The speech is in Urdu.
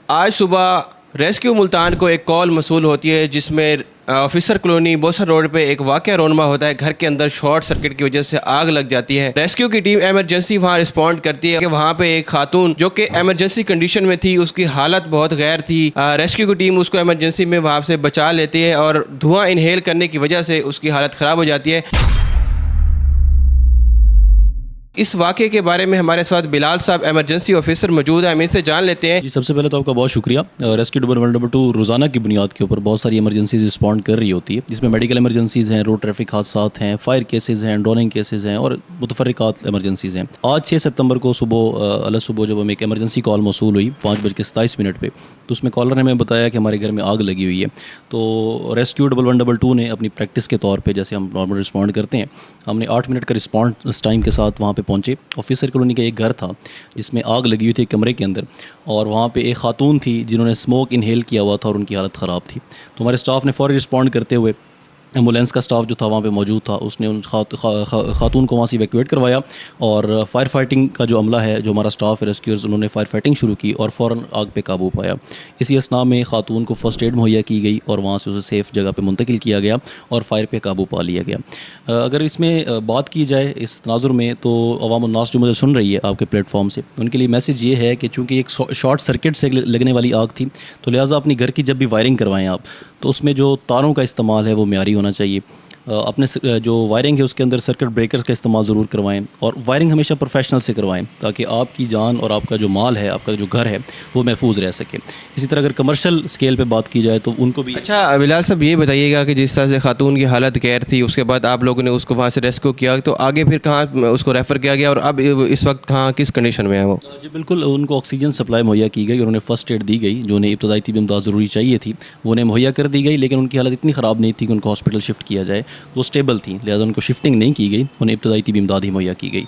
آج صبح ریسکیو ملتان کو ایک کال موصول ہوتی ہے جس میں آفیسر کالونی بوسر روڈ پہ ایک واقعہ رونما ہوتا ہے. گھر کے اندر شارٹ سرکٹ کی وجہ سے آگ لگ جاتی ہے. ریسکیو کی ٹیم ایمرجنسی وہاں رسپونڈ کرتی ہے کہ وہاں پہ ایک خاتون جو کہ ایمرجنسی کنڈیشن میں تھی, اس کی حالت بہت غیر تھی. ریسکیو کی ٹیم اس کو ایمرجنسی میں وہاں سے بچا لیتی ہے اور دھواں انہیل کرنے کی وجہ سے اس کی حالت خراب ہو جاتی ہے. اس واقعے کے بارے میں ہمارے ساتھ بلال صاحب ایمرجنسی آفیسر موجود ہیں, ہم ان سے جان لیتے ہیں. جی, سب سے پہلے تو آپ کا بہت شکریہ. ریسکیو ڈپارٹمنٹ نمبر 2 روزانہ کی بنیاد کے اوپر بہت ساری ایمرجنسیز رسپونڈ کر رہی ہوتی ہے, جس میں میڈیکل ایمرجنسیز ہیں, روڈ ٹریفک حادثات ہیں, فائر کیسز ہیں, ڈروننگ کیسز ہیں اور متفرقات ایمرجنسیز ہیں. آج 6 ستمبر کو صبح جب ہمیں ایک ایمرجنسی کال موصول ہوئی 5:27 پہ, تو اس میں کالر نے ہمیں بتایا کہ ہمارے گھر میں آگ لگی ہوئی ہے. تو ریسکیو 112 نے اپنی پریکٹس کے طور پہ, جیسے ہم نارمل رسپونڈ کرتے ہیں, ہم نے 8 منٹ کا رسپانس ٹائم کے ساتھ وہاں پہ پہنچے. آفیسر کالونی کا ایک گھر تھا جس میں آگ لگی ہوئی تھی کمرے کے اندر, اور وہاں پہ ایک خاتون تھی جنہوں نے اسموک انہیل کیا ہوا تھا اور ان کی حالت خراب تھی. تو ہمارے اسٹاف نے فوری رسپونڈ کرتے ہوئے, ایمبولینس کا اسٹاف جو تھا وہاں پہ موجود تھا, اس نے ان خاتون کو وہاں سے ایویکویٹ کروایا, اور فائر فائٹنگ کا جو عملہ ہے, جو ہمارا اسٹاف ہے ریسکیورز, انہوں نے فائر فائٹنگ شروع کی اور فوراً آگ پہ قابو پایا. اسی اسنا میں خاتون کو فرسٹ ایڈ مہیا کی گئی اور وہاں سے اسے سیف جگہ پہ منتقل کیا گیا اور فائر پہ قابو پا لیا گیا. اگر اس میں بات کی جائے اس تناظر میں, تو عوام الناس جو مجھے سن رہی ہے آپ کے پلیٹ فارم سے, ان کے لیے میسیج یہ ہے کہ چونکہ ایک شارٹ سرکٹ سے لگنے والی آگ تھی, تو لہٰذا اپنی گھر کی جب بھی وائرنگ کروائیں آپ, تو اس میں جو تاروں کا استعمال ہے وہ معیاری ہونا چاہیے. اپنے جو وائرنگ ہے اس کے اندر سرکٹ بریکرز کا استعمال ضرور کروائیں, اور وائرنگ ہمیشہ پروفیشنل سے کروائیں تاکہ آپ کی جان اور آپ کا جو مال ہے, آپ کا جو گھر ہے, وہ محفوظ رہ سکے. اسی طرح اگر کمرشل اسکیل پہ بات کی جائے تو ان کو بھی. اچھا بلال صاحب, یہ بتائیے گا کہ جس طرح سے خاتون کی حالت غیر تھی, اس کے بعد آپ لوگوں نے اس کو وہاں سے ریسکیو کیا, تو آگے پھر کہاں اس کو ریفر کیا گیا اور اب اس وقت کہاں کس کنڈیشن میں ہے وہ؟ جی بالکل, ان کو آکسیجن سپلائی مہیا کی گئی, انہوں نے فرسٹ ایڈ دی گئی, جو انہیں ابتدائی طبی امداد ضروری چاہیے تھی وہ انہیں مہیا کر دی گئی, لیکن ان کی حالت اتنی خراب نہیں تھی کہ ان کو ہاسپٹل شفٹ کیا جائے, وہ اسٹیبل تھی, لہٰذا ان کو شفٹنگ نہیں کی گئی, انہیں ابتدائی طبی امداد ہی مہیا کی گئی.